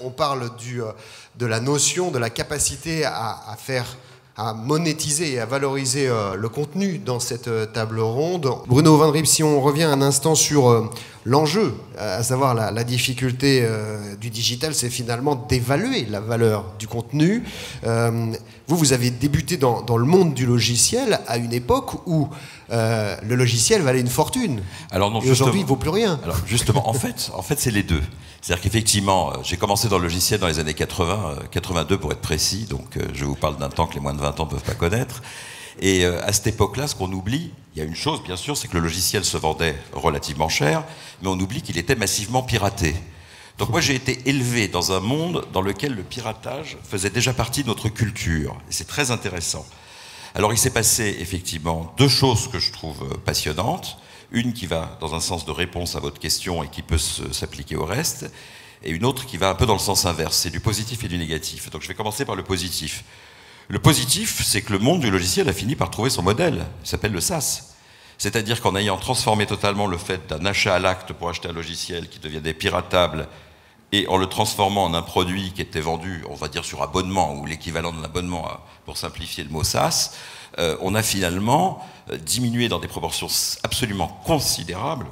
On parle de la notion, de la capacité à monétiser et à valoriser le contenu dans cette table ronde. Bruno Van Riep, si on revient un instant sur l'enjeu, à savoir la difficulté du digital, c'est finalement d'évaluer la valeur du contenu. Vous avez débuté dans le monde du logiciel à une époque où le logiciel valait une fortune. Alors non, et aujourd'hui, il ne vaut plus rien. Alors justement, en fait c'est les deux. C'est-à-dire qu'effectivement, j'ai commencé dans le logiciel dans les années 80, 82 pour être précis, donc je vous parle d'un temps que les moins de 20 ans ne peuvent pas connaître. Et à cette époque-là, ce qu'on oublie, il y a une chose bien sûr, c'est que le logiciel se vendait relativement cher, mais on oublie qu'il était massivement piraté. Donc moi j'ai été élevé dans un monde dans lequel le piratage faisait déjà partie de notre culture, et c'est très intéressant. Alors il s'est passé effectivement deux choses que je trouve passionnantes. Une qui va dans un sens de réponse à votre question et qui peut s'appliquer au reste, et une autre qui va un peu dans le sens inverse, c'est du positif et du négatif. Donc je vais commencer par le positif. Le positif, c'est que le monde du logiciel a fini par trouver son modèle, il s'appelle le SaaS. C'est-à-dire qu'en ayant transformé totalement le fait d'un achat à l'acte pour acheter un logiciel qui devenait piratable, et en le transformant en un produit qui était vendu, on va dire sur abonnement, ou l'équivalent d'un abonnement, pour simplifier le mot SaaS, on a finalement diminué dans des proportions absolument considérables,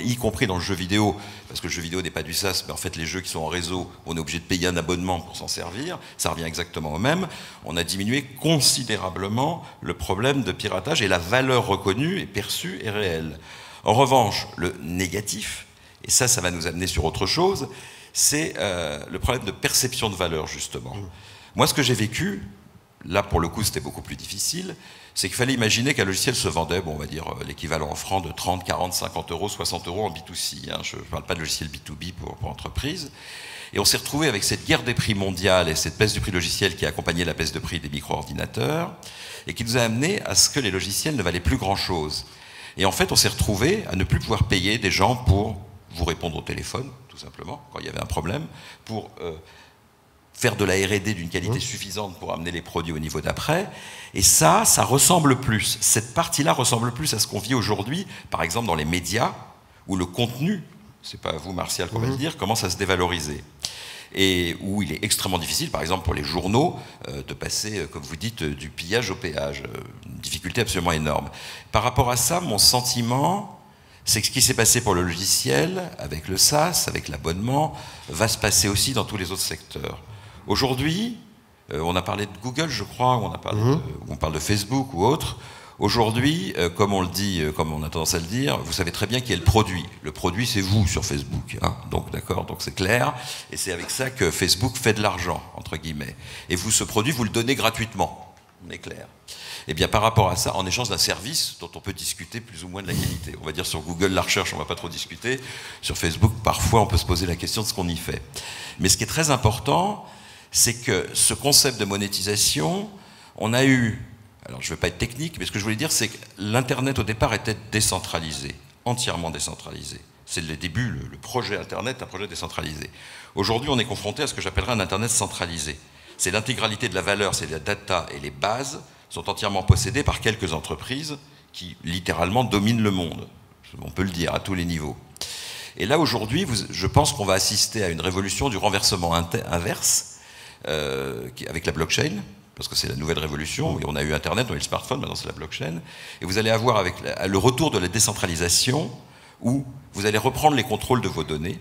y compris dans le jeu vidéo, parce que le jeu vidéo n'est pas du SaaS, mais en fait les jeux qui sont en réseau, on est obligé de payer un abonnement pour s'en servir, ça revient exactement au même. On a diminué considérablement le problème de piratage et la valeur reconnue et perçue est réelle. En revanche, le négatif, et ça va nous amener sur autre chose, c'est le problème de perception de valeur, justement. Moi, ce que j'ai vécu, là, pour le coup, c'était beaucoup plus difficile, c'est qu'il fallait imaginer qu'un logiciel se vendait, bon, on va dire l'équivalent en francs de 30, 40, 50 euros, 60 euros en B2C. Hein, je ne parle pas de logiciel B2B pour entreprise. Et on s'est retrouvé avec cette guerre des prix mondiale et cette baisse du prix logiciel qui a accompagné la baisse de prix des micro-ordinateurs et qui nous a amené à ce que les logiciels ne valaient plus grand-chose. Et en fait, on s'est retrouvé à ne plus pouvoir payer des gens pour vous répondre au téléphone, tout simplement, quand il y avait un problème, pour faire de la R&D d'une qualité suffisante pour amener les produits au niveau d'après. Et ça ressemble plus. Cette partie-là ressemble plus à ce qu'on vit aujourd'hui, par exemple dans les médias, où le contenu, c'est pas à vous Martial qu'on va le dire, commence à se dévaloriser. Et où il est extrêmement difficile, par exemple pour les journaux, de passer, comme vous dites, du pillage au péage. Une difficulté absolument énorme. Par rapport à ça, mon sentiment, c'est que ce qui s'est passé pour le logiciel, avec le SaaS, avec l'abonnement, va se passer aussi dans tous les autres secteurs. Aujourd'hui, on a parlé de Google, je crois, on parle de Facebook ou autre. Aujourd'hui, comme on le dit, comme on a tendance à le dire, vous savez très bien qui est le produit. Le produit, c'est vous sur Facebook. Hein, donc, d'accord, donc c'est clair. Et c'est avec ça que Facebook fait de l'argent, entre guillemets. Et vous, ce produit, vous le donnez gratuitement. On est clair. Eh bien, par rapport à ça, en échange d'un service dont on peut discuter plus ou moins de la qualité. On va dire sur Google, la recherche, on ne va pas trop discuter. Sur Facebook, parfois, on peut se poser la question de ce qu'on y fait. Mais ce qui est très important, c'est que ce concept de monétisation, on a eu, alors je ne vais pas être technique, mais ce que je voulais dire, c'est que l'Internet au départ était décentralisé, entièrement décentralisé. C'est le début, le projet Internet, un projet décentralisé. Aujourd'hui, on est confronté à ce que j'appellerais un Internet centralisé. C'est l'intégralité de la valeur, c'est la data et les bases sont entièrement possédées par quelques entreprises qui, littéralement, dominent le monde. On peut le dire, à tous les niveaux. Et là, aujourd'hui, je pense qu'on va assister à une révolution du renversement inverse, avec la blockchain, parce que c'est la nouvelle révolution, et on a eu Internet, on a eu le smartphone, maintenant c'est la blockchain, et vous allez avoir avec le retour de la décentralisation, où vous allez reprendre les contrôles de vos données,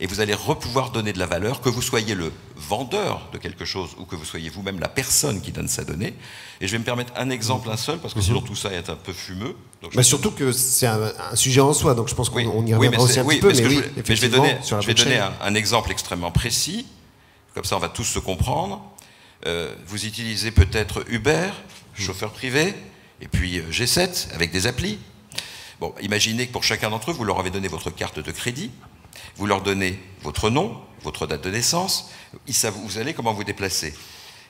et vous allez pouvoir donner de la valeur, que vous soyez le vendeur de quelque chose, ou que vous soyez vous-même la personne qui donne sa donnée. Et je vais me permettre un exemple, un seul, parce que sinon tout ça est un peu fumeux. Donc surtout que c'est un sujet en soi, donc je pense qu'on y reviendra aussi un petit peu, mais je vais donner un exemple extrêmement précis. Comme ça, on va tous se comprendre. Vous utilisez peut-être Uber, chauffeur privé, et puis G7, avec des applis. Bon, imaginez que pour chacun d'entre eux, vous leur avez donné votre carte de crédit, vous leur donnez votre nom, votre date de naissance, vous allez comment vous déplacer.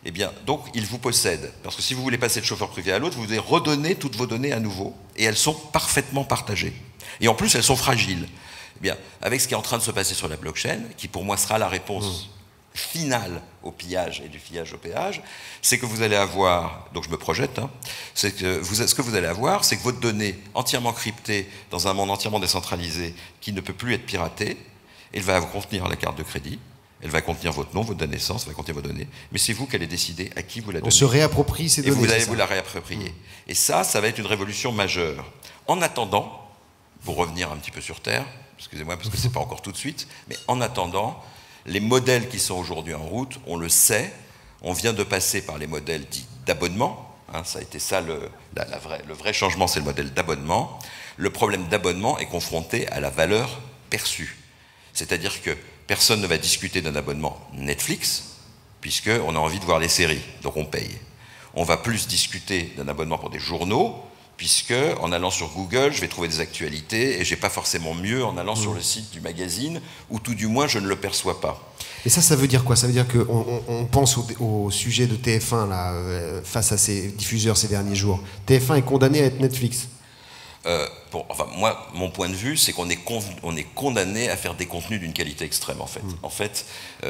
Eh bien, donc, ils vous possèdent. Parce que si vous voulez passer de chauffeur privé à l'autre, vous devez redonner toutes vos données à nouveau. Et elles sont parfaitement partagées. Et en plus, elles sont fragiles. Eh bien, avec ce qui est en train de se passer sur la blockchain, qui pour moi sera la réponse finale au pillage et du pillage au péage, c'est que vous allez avoir, donc je me projette, hein, c'est que ce que vous allez avoir, c'est que votre donnée entièrement cryptée dans un monde entièrement décentralisé qui ne peut plus être piraté, elle va contenir la carte de crédit, Elle va contenir votre nom, votre date de naissance, elle va contenir vos données. Mais c'est vous qui allez décider à qui vous la donnez. On se réapproprie ces données. Et vous allez vous la réapproprier. Et ça va être une révolution majeure. En attendant, pour revenir un petit peu sur Terre, excusez-moi parce que c'est pas encore tout de suite, mais en attendant, les modèles qui sont aujourd'hui en route, on le sait, on vient de passer par les modèles dits d'abonnement. Hein, ça a été ça le vrai changement, c'est le modèle d'abonnement. Le problème d'abonnement est confronté à la valeur perçue. C'est-à-dire que personne ne va discuter d'un abonnement Netflix, puisqu'on a envie de voir les séries, donc on paye. On va plus discuter d'un abonnement pour des journaux, puisque en allant sur Google, je vais trouver des actualités, et je n'ai pas forcément mieux en allant sur le site du magazine, ou tout du moins je ne le perçois pas. Et ça veut dire quoi? Ça veut dire qu'on pense au sujet de TF1 là, face à ses diffuseurs ces derniers jours. TF1 est condamné à être Netflix. Moi, mon point de vue, c'est qu'on est condamné à faire des contenus d'une qualité extrême, en fait. En fait,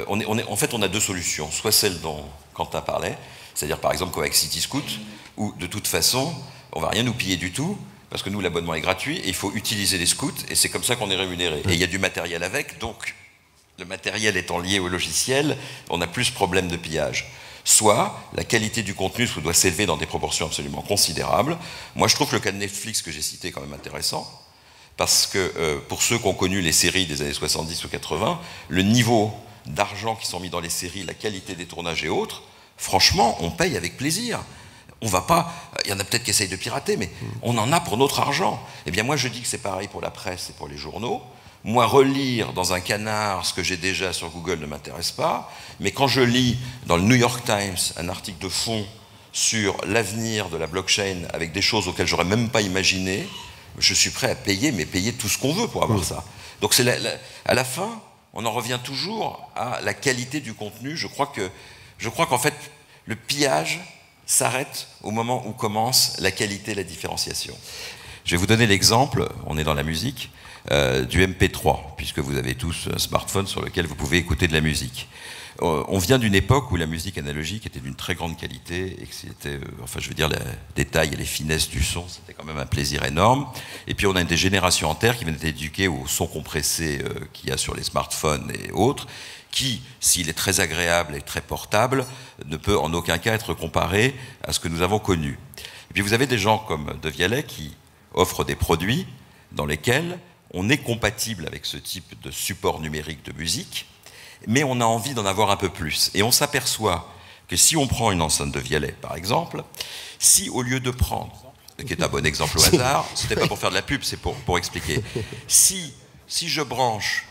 on a deux solutions. Soit celle dont Quentin parlait, c'est-à-dire par exemple Coax City Scoot, où de toute façon, on va rien nous piller du tout, parce que nous, l'abonnement est gratuit, et il faut utiliser les scouts, et c'est comme ça qu'on est rémunéré. Et il y a du matériel avec, donc le matériel étant lié au logiciel, on a plus problème de pillage. Soit la qualité du contenu doit s'élever dans des proportions absolument considérables. Moi, je trouve que le cas de Netflix que j'ai cité est quand même intéressant, parce que pour ceux qui ont connu les séries des années 70 ou 80, le niveau d'argent qui sont mis dans les séries, la qualité des tournages et autres, franchement, on paye avec plaisir. On va pas, il y en a peut-être qui essayent de pirater, mais on en a pour notre argent. Eh bien, moi, je dis que c'est pareil pour la presse et pour les journaux. Moi, relire dans un canard ce que j'ai déjà sur Google ne m'intéresse pas, mais quand je lis dans le New York Times un article de fond sur l'avenir de la blockchain avec des choses auxquelles j'aurais même pas imaginé, je suis prêt à payer, mais payer tout ce qu'on veut pour avoir ça. Donc à la fin, on en revient toujours à la qualité du contenu. Je crois qu'en fait, le pillage s'arrête au moment où commence la qualité et la différenciation. Je vais vous donner l'exemple, on est dans la musique, du MP3, puisque vous avez tous un smartphone sur lequel vous pouvez écouter de la musique. On vient d'une époque où la musique analogique était d'une très grande qualité et que c'était, les détails et les finesses du son, c'était quand même un plaisir énorme. Et puis on a des générations entières qui viennent d'être éduquées au son compressé qu'il y a sur les smartphones et autres, qui, s'il est très agréable et très portable, ne peut en aucun cas être comparé à ce que nous avons connu. Et puis vous avez des gens comme De Vialet qui offrent des produits dans lesquels on est compatible avec ce type de support numérique de musique, mais on a envie d'en avoir un peu plus. Et on s'aperçoit que si on prend une enceinte de Vialet, par exemple, si au lieu de prendre, qui est un bon exemple au hasard, c'était pas pour faire de la pub, c'est pour expliquer, si je branche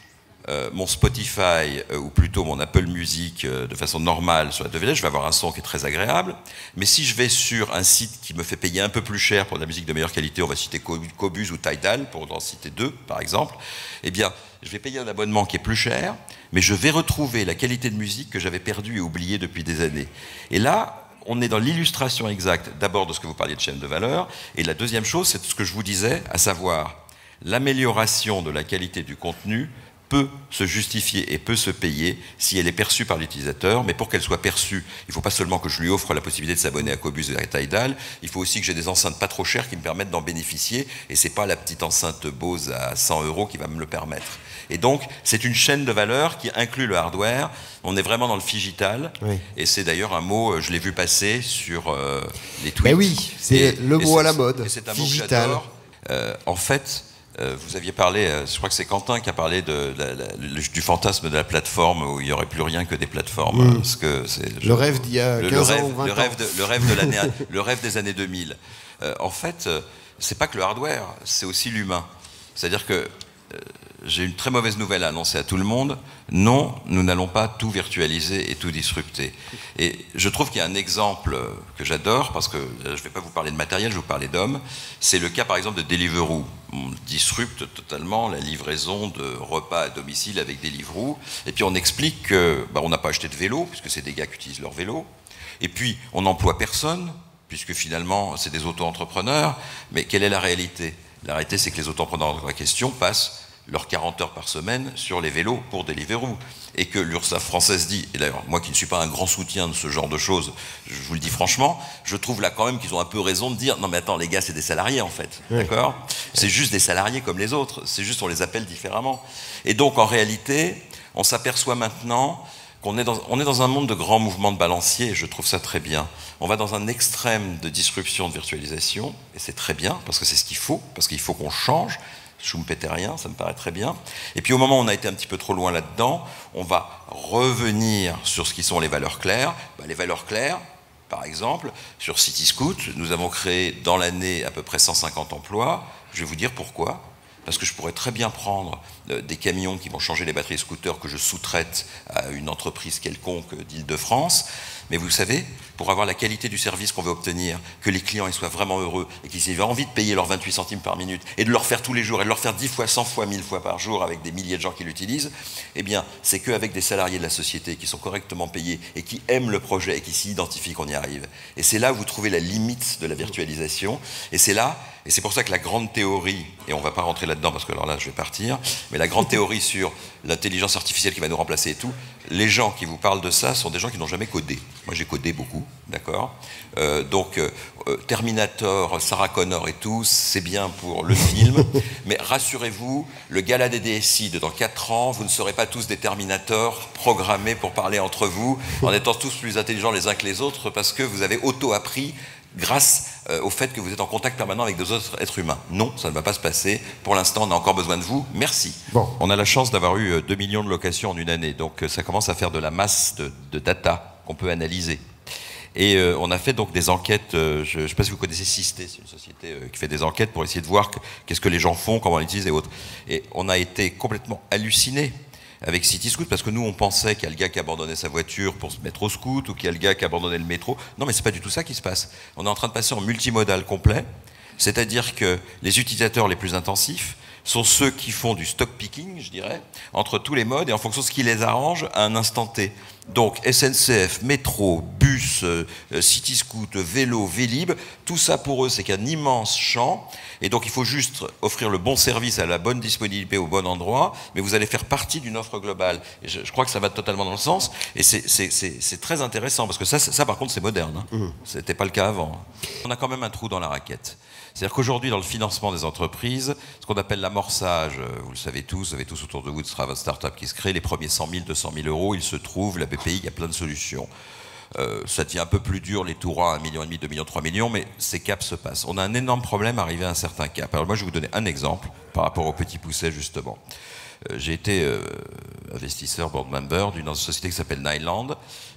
mon Spotify ou plutôt mon Apple Music de façon normale sur la DVD, je vais avoir un son qui est très agréable. Mais si je vais sur un site qui me fait payer un peu plus cher pour de la musique de meilleure qualité, on va citer Qobuz ou Tidal, pour en citer deux par exemple, eh bien je vais payer un abonnement qui est plus cher, mais je vais retrouver la qualité de musique que j'avais perdue et oubliée depuis des années. Et là, on est dans l'illustration exacte d'abord de ce que vous parliez de chaîne de valeur, et la deuxième chose, c'est ce que je vous disais, à savoir l'amélioration de la qualité du contenu peut se justifier et peut se payer si elle est perçue par l'utilisateur, mais pour qu'elle soit perçue, il ne faut pas seulement que je lui offre la possibilité de s'abonner à Qobuz et à Tidal, il faut aussi que j'ai des enceintes pas trop chères qui me permettent d'en bénéficier, et c'est pas la petite enceinte Bose à 100 € qui va me le permettre. Et donc, c'est une chaîne de valeur qui inclut le hardware, on est vraiment dans le phygital, oui. Et c'est d'ailleurs un mot, je l'ai vu passer sur les tweets. Mais oui, c'est le mot à la mode, et c'est un phygital. Mot que j'adore. En fait, vous aviez parlé, je crois que c'est Quentin qui a parlé du fantasme de la plateforme où il n'y aurait plus rien que des plateformes. Parce que c'est, le rêve d'il y a 15 ans ou 20 ans. Le rêve des années 2000. En fait, c'est pas que le hardware, c'est aussi l'humain. C'est-à-dire que j'ai une très mauvaise nouvelle à annoncer à tout le monde. Non, nous n'allons pas tout virtualiser et tout disrupter. Et je trouve qu'il y a un exemple que j'adore, parce que je ne vais pas vous parler de matériel, je vais vous parler d'hommes. C'est le cas par exemple de Deliveroo. On disrupte totalement la livraison de repas à domicile avec Deliveroo. Et puis on explique qu'on n'a pas acheté de vélo, puisque c'est des gars qui utilisent leur vélo. Et puis on n'emploie personne, puisque finalement c'est des auto-entrepreneurs. Mais quelle est la réalité ? La réalité, c'est que les auto-entrepreneurs en question passent leurs 40 heures par semaine sur les vélos pour Deliveroo. Et que l'URSSAF française dit, et d'ailleurs, moi qui ne suis pas un grand soutien de ce genre de choses, je vous le dis franchement, je trouve là quand même qu'ils ont un peu raison de dire, non mais attends, les gars, c'est des salariés en fait, oui. D'accord ? C'est juste des salariés comme les autres, c'est juste on les appelle différemment. Et donc en réalité, on s'aperçoit maintenant qu'on est dans un monde de grands mouvements de balancier, et je trouve ça très bien. On va dans un extrême de disruption, de virtualisation, et c'est très bien, parce que c'est ce qu'il faut, parce qu'il faut qu'on change. Schumpeterien, ça me paraît très bien. Et puis au moment où on a été un petit peu trop loin là-dedans, on va revenir sur ce qui sont les valeurs claires. Les valeurs claires, par exemple, sur Cityscoot, nous avons créé dans l'année à peu près 150 emplois. Je vais vous dire pourquoi. Parce que je pourrais très bien prendre des camions qui vont changer les batteries de scooters que je sous-traite à une entreprise quelconque d'Île-de-France. Mais vous savez, pour avoir la qualité du service qu'on veut obtenir, que les clients ils soient vraiment heureux et qu'ils aient envie de payer leurs 28 centimes par minute et de leur faire tous les jours et de leur faire 10 fois, 100 fois, 1000 fois par jour avec des milliers de gens qui l'utilisent, eh bien, c'est qu'avec des salariés de la société qui sont correctement payés et qui aiment le projet et qui s'y identifient qu'on y arrive. Et c'est là où vous trouvez la limite de la virtualisation. Et c'est là, et c'est pour ça que la grande théorie, et on ne va pas rentrer là-dedans parce que alors là je vais partir, mais la grande théorie sur l'intelligence artificielle qui va nous remplacer et tout, les gens qui vous parlent de ça sont des gens qui n'ont jamais codé. Moi j'ai codé beaucoup, d'accord, Terminator, Sarah Connor et tout, c'est bien pour le film, mais rassurez-vous, le gala des DSI de dans 4 ans, vous ne serez pas tous des Terminators programmés pour parler entre vous, en étant tous plus intelligents les uns que les autres, parce que vous avez auto-appris grâce au fait que vous êtes en contact permanent avec d'autres êtres humains. Non, ça ne va pas se passer. Pour l'instant, on a encore besoin de vous. Merci. Bon. On a la chance d'avoir eu 2 millions de locations en une année, donc ça commence à faire de la masse de data qu'on peut analyser. Et on a fait donc des enquêtes, je ne sais pas si vous connaissez Systé, c'est une société qui fait des enquêtes pour essayer de voir qu'est-ce que les gens font, comment ils l'utilisent et autres. Et on a été complètement hallucinés avec Cityscoot, parce que nous, on pensait qu'il y a le gars qui abandonnait sa voiture pour se mettre au scoot, ou qu'il y a le gars qui abandonnait le métro. Non, mais c'est pas du tout ça qui se passe. On est en train de passer en multimodal complet, c'est-à-dire que les utilisateurs les plus intensifs sont ceux qui font du stock picking, je dirais, entre tous les modes et en fonction de ce qui les arrange à un instant T. Donc SNCF, métro, bus, Cityscoot, vélo, Vélib, tout ça pour eux c'est qu'un immense champ, et donc il faut juste offrir le bon service à la bonne disponibilité au bon endroit, mais vous allez faire partie d'une offre globale. Et je crois que ça va totalement dans le sens, et c'est très intéressant, parce que ça par contre c'est moderne, hein. C'était pas le cas avant. On a quand même un trou dans la raquette. C'est-à-dire qu'aujourd'hui, dans le financement des entreprises, ce qu'on appelle l'amorçage, vous le savez tous, vous avez tous autour de vous de start-up qui se créent, les premiers 100 000, 200 000 euros, ils se trouvent, la BPI, il y a plein de solutions. Ça devient un peu plus dur, les tours à 1,5 million, 2 millions, 3 millions, mais ces caps se passent. On a un énorme problème arrivé à un certain cap. Alors moi, je vais vous donner un exemple par rapport aux petits poussets, justement. J'ai été investisseur, board member d'une société qui s'appelle Nyland,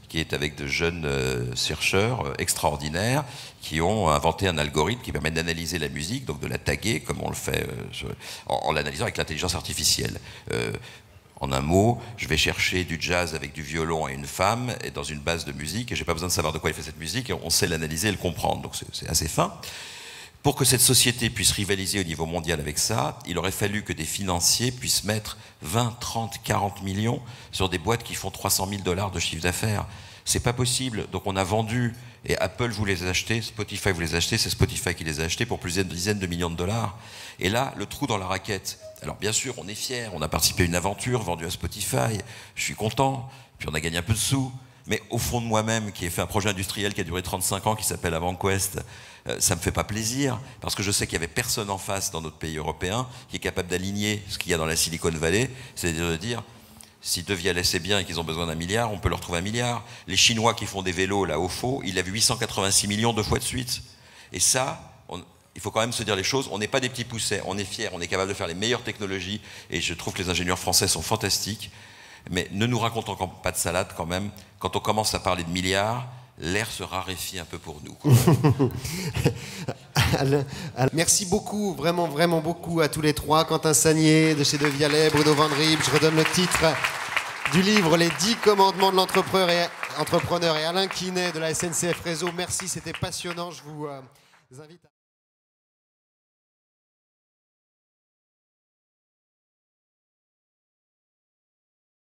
qui est avec de jeunes chercheurs extraordinaires qui ont inventé un algorithme qui permet d'analyser la musique, donc de la taguer, comme on le fait en l'analysant avec l'intelligence artificielle. En un mot, je vais chercher du jazz avec du violon et une femme et dans une base de musique, et j'ai pas besoin de savoir de quoi il fait cette musique, et on sait l'analyser et le comprendre, donc c'est assez fin. Pour que cette société puisse rivaliser au niveau mondial avec ça, il aurait fallu que des financiers puissent mettre 20, 30, 40 millions sur des boîtes qui font 300 000 $ de chiffre d'affaires. C'est pas possible. Donc on a vendu, et Apple vous les a achetés, Spotify vous les a achetés, c'est Spotify qui les a achetés pour plusieurs dizaines de millions de dollars. Et là, le trou dans la raquette. Alors bien sûr, on est fiers, on a participé à une aventure vendue à Spotify, je suis content, puis on a gagné un peu de sous. Mais au fond de moi-même, qui ai fait un projet industriel qui a duré 35 ans, qui s'appelle AvantQuest, ça me fait pas plaisir, parce que je sais qu'il y avait personne en face dans notre pays européen qui est capable d'aligner ce qu'il y a dans la Silicon Valley, c'est-à-dire de dire, si De Vialet c'est bien et qu'ils ont besoin d'1 milliard, on peut leur trouver 1 milliard. Les Chinois qui font des vélos là au faux, ils avaient 886 millions 2 fois de suite. Et ça, il faut quand même se dire les choses, on n'est pas des petits poussets, on est fiers, on est capable de faire les meilleures technologies, et je trouve que les ingénieurs français sont fantastiques. Mais ne nous racontons pas de salade quand même. Quand on commence à parler de milliards, l'air se raréfie un peu pour nous. Merci beaucoup, vraiment, vraiment beaucoup à tous les trois. Quentin Sagnier de chez De Vialet, Bruno Van Riep. Je redonne le titre du livre, Les 10 commandements de l'entrepreneur, et Alain Quinet de la SNCF Réseau. Merci, c'était passionnant. Je vous invite à...